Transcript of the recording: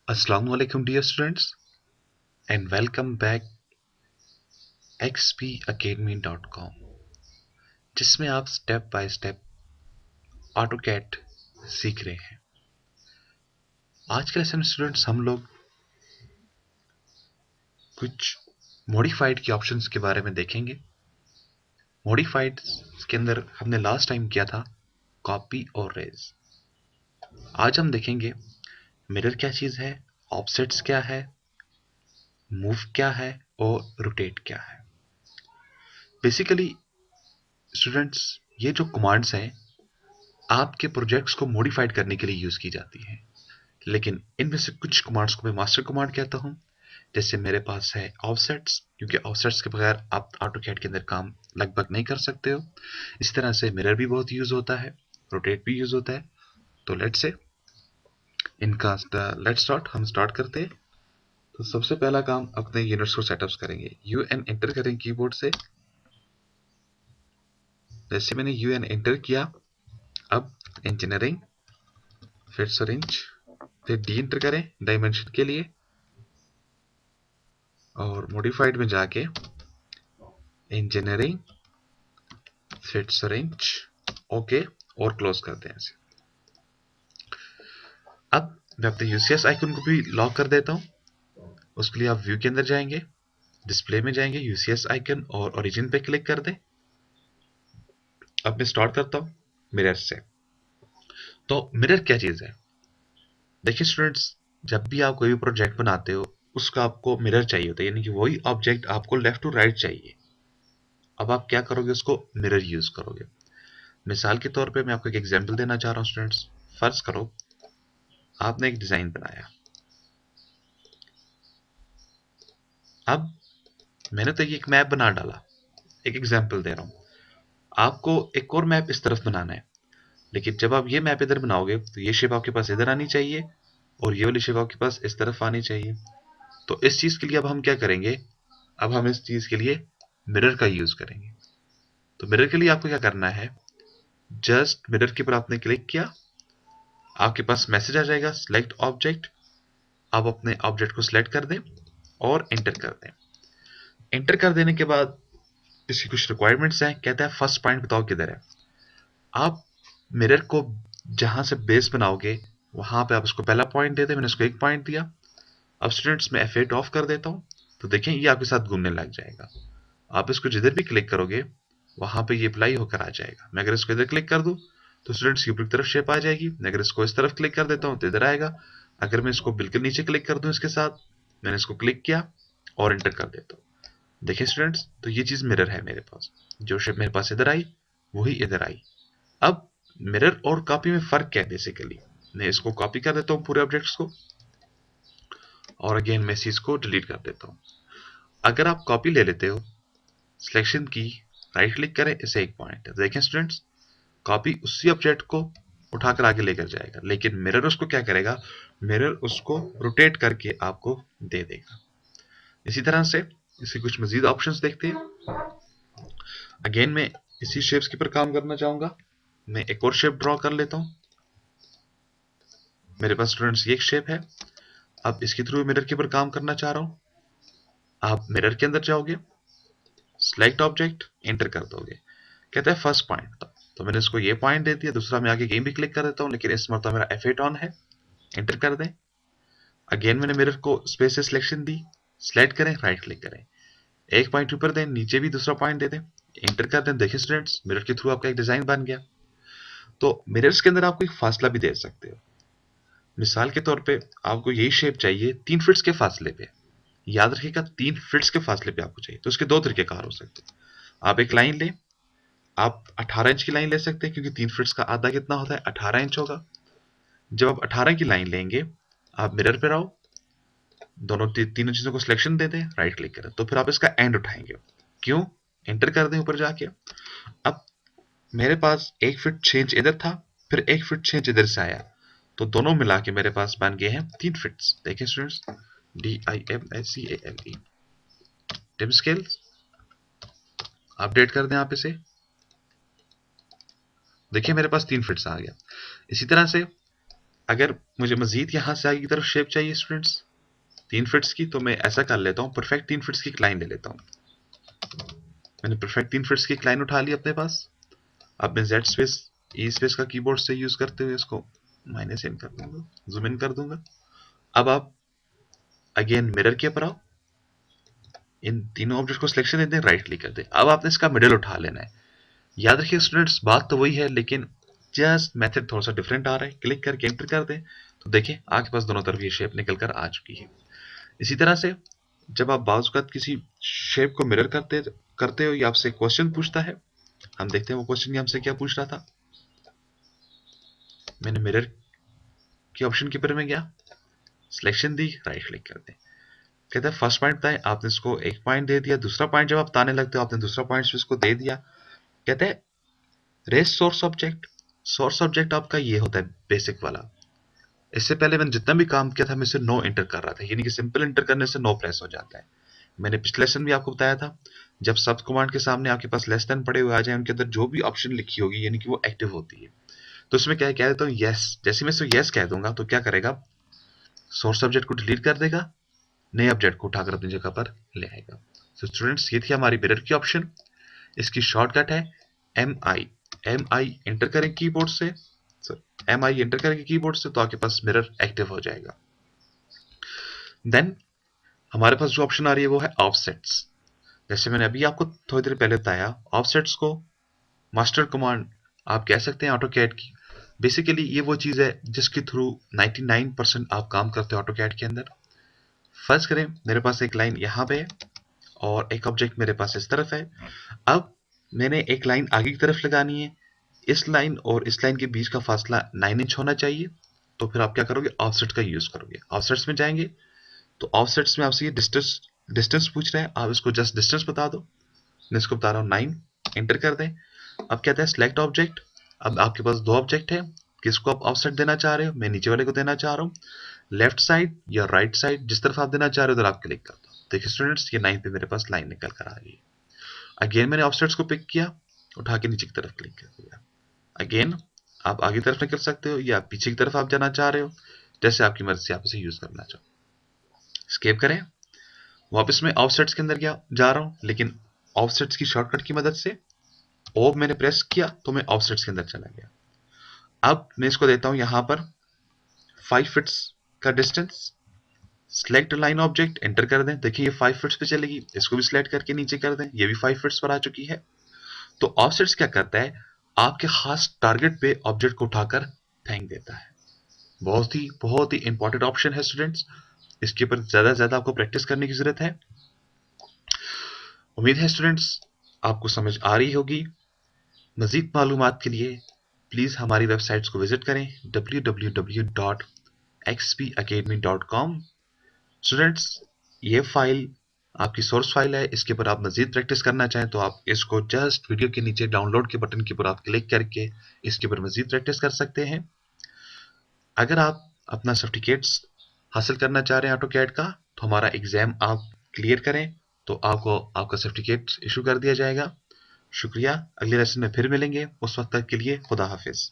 Assalamualaikum dear students and welcome back xpacademy.com जिसमें आप step by step AutoCAD सीख रहे हैं। आज के लेसन स्टूडेंट्स हम लोग कुछ मॉडिफाइड के ऑप्शंस के बारे में देखेंगे। मॉडिफाइड के अंदर हमने लास्ट टाइम किया था कॉपी और रेज। आज हम देखेंगे मिरर क्या चीज़ है, ऑफसेट्स क्या है, मूव क्या है और रोटेट क्या है। बेसिकली स्टूडेंट्स ये जो कमांड्स हैं आपके प्रोजेक्ट्स को मॉडिफाइड करने के लिए यूज की जाती हैं, लेकिन इनमें से कुछ कमांड्स को मैं मास्टर कमांड कहता हूं। जैसे मेरे पास है ऑफसेट्स, क्योंकि ऑफसेट्स के बगैर आप ऑटोकैड के अंदर काम लगभग नहीं कर सकते हो। इस तरह से मिरर भी बहुत यूज होता है, रोटेट भी यूज होता है। तो लेट्स से इनका लेट्स स्टार्ट, हम स्टार्ट करते हैं। तो सबसे पहला काम अपने यूनिट्स को सेटअप करेंगे। यूएन एंटर करें कीबोर्ड से। जैसे मैंने यूएन एंटर किया, अब इंजीनियरिंग, फिर सरेंज, फिर डी एंटर करें डायमेंशन के लिए और मॉडिफाइड में जाके इंजीनियरिंग, फिर सरेंज, ओके और क्लोज करते हैं इसे। अब मैं अपने यूसीएस आइकन को भी लॉक कर देता हूं। उसके लिए आप व्यू के अंदर जाएंगे, डिस्प्ले में जाएंगे, यूसीएस आइकन और ओरिजिन पे क्लिक कर दें। अब मैं स्टार्ट करता हूं मिरर से। तो मिरर क्या चीज है? देखिए स्टूडेंट्स, जब भी आप कोई भी प्रोजेक्ट बनाते हो उसका आपको मिरर चाहिए होता है, यानी कि वही ऑब्जेक्ट आपको लेफ्ट टू राइट चाहिए। अब आप क्या करोगे, उसको मिरर यूज करोगे। मिसाल के तौर पे मैं आपको एक एग्जांपल देना चाह रहा हूं स्टूडेंट्स। फर्ज करो आपने एक डिजाइन बनाया। अब मैंने तो ये एक मैप बना डाला, एक एग्जांपल दे रहा हूं। आपको एक और मैप इस तरफ बनाना है, लेकिन जब आप ये मैप इधर बनाओगे तो ये शेप आपके पास इधर आनी चाहिए और ये वाली शेप आपके पास इस तरफ आनी चाहिए। तो इस चीज के लिए अब हम क्या करेंगे, अब हम इस चीज के लिए मिरर का यूज करेंगे। तो मिरर के लिए आपको क्या करना है, जस्ट मिरर के ऊपर आपने क्लिक किया, आपके पास मैसेज आ जाएगा सिलेक्ट ऑब्जेक्ट। आप अपने ऑब्जेक्ट को सिलेक्ट कर दें और एंटर कर दें। एंटर कर देने के बाद इसकी कुछ रिक्वायरमेंट्स हैं। कहता है फर्स्ट पॉइंट बताओ किधर है। आप मिरर को जहां से बेस बनाओगे वहां पे आप उसको पहला पॉइंट देते हैं। मैंने उसको एक पॉइंट दिया। अब स्टूडेंट्स मैं F8 ऑफ कर देता हूं, तो देखें ये आपके साथ घूमने लग जाएगा। आप इसको जिधर भी क्लिक करोगे वहां पे ये अप्लाई होकर आ जाएगा। मैं अगर इसको इधर क्लिक कर दूं तो स्टूडेंट्स की ऊपर की तरफ शेप आ जाएगी। मैं अगर इसको इस तरफ क्लिक कर देता हूं तो इधर आएगा। अगर मैं इसको बिल्कुल नीचे क्लिक कर दूं इसके साथ, मैंने इसको क्लिक किया और एंटर कर देता हूं। देखिए स्टूडेंट्स, तो ये चीज मिरर है मेरे पास। जो शेप मेरे पास इधर आई वही इधर आई। अब मिरर और कॉपी में फर्क क्या है बेसिकली। मैं इसको कॉपी कर देता हूँ पूरे ऑब्जेक्ट्स को और अगेन मैं इस चीज को डिलीट कर देता हूँ। अगर आप कॉपी ले लेते हो, सिलेक्शन की राइट क्लिक करें, इसे एक पॉइंट देखें स्टूडेंट्स, कॉपी उसी ऑब्जेक्ट को उठाकर आगे लेकर जाएगा, लेकिन मिरर उसको क्या करेगा, मिरर उसको रोटेट करके आपको दे देगा। इसी तरह से इसके कुछ मजीद ऑप्शंस देखते हैं। अगेन मैं इसी शेप्स के ऊपर काम करना चाहूंगा। मैं एक और शेप ड्रॉ कर लेता हूँ। मेरे पास स्टूडेंट्स ये एक शेप है। अब इसके थ्रू मिरर के ऊपर काम करना चाह रहा हूँ। आप मिरर के अंदर जाओगे, सिलेक्ट ऑब्जेक्ट, एंटर कर दोगे। कहता है फर्स्ट पॉइंट, तो मैंने इसको ये पॉइंट दे दिया। दूसरा मैं आगे गेम भी क्लिक कर देता हूँ, लेकिन इस मरतबा मेरा F8 ऑन है। एंटर कर दें। अगेन मैंने मिरर को स्पेस से सिलेक्शन दी, सिलेक्ट करें, राइट क्लिक करें, एक पॉइंट ऊपर दें, नीचे भी दूसरा पॉइंट दे दें, एंटर कर दें। देखिए स्टूडेंट्स, मिरर के थ्रू आपका एक डिजाइन बन गया। तो मिरर्स के अंदर आपको एक फासला भी दे सकते हो। मिसाल के तौर पे आपको यही शेप चाहिए 3 फीट के फासले पे। याद रखिएगा 3 फीट के फासले पे आपको चाहिए। तो इसके दो तरीके कार हो सकते हैं। आप एक लाइन लें, आप 18 इंच की लाइन ले सकते हैं, क्योंकि 3 फीट का आधा कितना होता है, 18 इंच होगा। जब आप 18 की लाइन लेंगे, आप मिरर पे आओ, दोनों तीनों चीजों को सिलेक्शन दे दें, राइट क्लिक करें, तो फिर आप इसका एंड उठाएंगे। क्यों, एंटर कर दें ऊपर जाके। अब मेरे पास 1 फीट 6 इंच इधर था, फिर 1 फीट 6 इंच इधर से आया, तो दोनों मिला के मेरे पास बन गए हैं 3 फीट। देखिए students, DIMSCALE, dim scale update कर दें आप इसे। देखिए मेरे पास 3 फीट आ गया। इसी तरह से अगर मुझे मजीद यहाँ से आगे की तरफ शेप चाहिए स्टूडेंट्स 3 फिट्स की, तो मैं ऐसा कर लेता हूँ, परफेक्ट 3 फिट्स की एक लाइन ले लेता हूँ। मैंने परफेक्ट 3 फिट्स की एक लाइन उठा ली अपने पास। अब मैं जेड स्पेस ई स्पेस का कीबोर्ड से यूज करते हुए इसको माइनस इन कर दूंगा, जूम इन कर दूंगा। अब आप अगेन मिरर के ऊपर आओ, इन तीनों ऑब्जेक्ट को सिलेक्शन दे दें, राइट क्लिक कर दें। अब आपने इसका मिडल उठा लेना है। याद रखिए स्टूडेंट्स, बात तो वही है, लेकिन जस्ट मेथड थोड़ा सा डिफरेंट आ रहा है। क्लिक करके एंटर कर दें तो देखिए आपके पास दोनों तरफ ये शेप निकल कर आ चुकी है। इसी तरह से जब आप बाज़ किसी शेप को मिरर करते हो या आपसे क्वेश्चन पूछता है, हम देखते हैं वो क्वेश्चन हमसे क्या पूछ रहा था। मैंने मिरर की ऑप्शन के ऊपर में गया, सिलेक्शन दी, राइट क्लिक कर दें। कहता है फर्स्ट पॉइंट बताएं, आपने इसको 1 पॉइंट दे दिया। दूसरा पॉइंट जब आप बताने लगते हो, आपने दूसरा पॉइंट इसको दे दिया। कहते हैं रेस सोर्स ऑब्जेक्ट। सोर्स ऑब्जेक्ट आपका ये होता है बेसिक वाला। इससे पहले मैंने जितना भी काम किया था, मैं इसे नो एंटर कर रहा था, यानी कि सिंपल एंटर करने से नो प्रेस हो जाता है। मैंने पिछले लेसन भी आपको बताया था, जब सब कमांड के सामने आपके पास लेस देन पड़े हुए आ जाए, उनके अंदर जो भी ऑप्शन लिखी होगी यानी कि वो एक्टिव होती है। तो इसमें क्या कह देता हूँ यस, जैसे मैं इसको यस कह दूंगा तो क्या करेगा, सोर्स ऑब्जेक्ट को डिलीट कर देगा, नए ऑब्जेक्ट को उठाकर अपनी जगह पर ले आएगा। तो स्टूडेंट्स ये थी हमारी मिरर की ऑप्शन। इसकी शॉर्टकट है MI। MI एंटर करें कीबोर्ड से, MI एंटर करेंगे कीबोर्ड से तो आपके पास मिरर एक्टिव हो जाएगा। देन हमारे पास जो ऑप्शन आ रही है वो है ऑफसेट्स। जैसे मैंने अभी आपको थोड़ी देर पहले बताया, ऑफसेट्स को मास्टर कमांड आप कह सकते हैं ऑटो कैड की। बेसिकली ये वो चीज़ है जिसके थ्रू 99% आप काम करते हो ऑटो कैड के अंदर। फर्ज करें मेरे पास एक लाइन यहाँ पे है और एक ऑब्जेक्ट मेरे पास इस तरफ है। अब मैंने एक लाइन आगे की तरफ लगानी है, इस लाइन और इस लाइन के बीच का फासला 9 इंच होना चाहिए। तो फिर आप क्या करोगे, ऑफसेट का यूज करोगे। ऑफसेट्स में जाएंगे तो ऑफसेट्स में आपसे ये डिस्टेंस डिस्टेंस पूछ रहा है, आप इसको जस्ट डिस्टेंस बता दो। मैं इसको बता रहा हूँ 9, एंटर कर दें। अब कहता है सिलेक्ट ऑब्जेक्ट। अब आपके पास दो ऑब्जेक्ट है, किसको आप ऑफसेट देना चाह रहे हो, मैं नीचे वाले को देना चाह रहा हूँ, लेफ्ट साइड या राइट साइड, जिस तरफ आप देना चाह रहे हो उधर आप क्लिक कर दो। देखिए स्टूडेंट्स ये 9 पे मेरे पास लाइन निकल कर आ गई है। अगेन मैंने ऑफसेट्स को पिक किया, उठा के नीचे की तरफ क्लिक कर दिया। अगेन आप आगे की तरफ निकल सकते हो या पीछे की तरफ आप जाना चाह रहे हो, जैसे आपकी मर्जी से आप इसे यूज करना चाहो। स्केप करें, वापस मैं ऑफसेट्स के अंदर गया जा रहा हूं, लेकिन ऑफसेट्स की शॉर्टकट की मदद से ओ मैंने प्रेस किया तो मैं ऑफसेट्स के अंदर चला गया। अब मैं इसको देता हूं यहां पर 5 फिट्स का distance. Select line object, enter कर दें। देखिए ये 5 फिट्स पे चलेगी, इसको भी सिलेक्ट करके नीचे कर दें, ये भी 5 फिट्स पर आ चुकी है। तो ऑफसेट्स क्या करता है, आपके खास टारगेट पे ऑब्जेक्ट को उठाकर फेंक देता है। बहुत ही इंपॉर्टेंट ऑप्शन है स्टूडेंट्स, इसके ऊपर ज्यादा से ज्यादा आपको प्रैक्टिस करने की जरूरत है। उम्मीद है स्टूडेंट्स आपको समझ आ रही होगी। मजीद मालूमात के लिए प्लीज़ हमारी वेबसाइट्स को विजिट करें www.xpacademy.com। स्टूडेंट्स ये फाइल आपकी सोर्स फाइल है, इसके ऊपर आप मजीद प्रैक्टिस करना चाहें तो आप इसको जस्ट वीडियो के नीचे डाउनलोड के बटन के ऊपर आप क्लिक करके इसके ऊपर मजीद प्रैक्टिस कर सकते हैं। अगर आप अपना सर्टिफिकेट्स हासिल करना चाह रहे हैं ऑटो कैड का, तो हमारा एग्जाम आप क्लियर करें तो आपको आपका सर्टिफिकेट इशू कर दिया जाएगा। शुक्रिया, अगले लेसन में फिर मिलेंगे, उस वक्त तक के लिए खुदा हाफिज।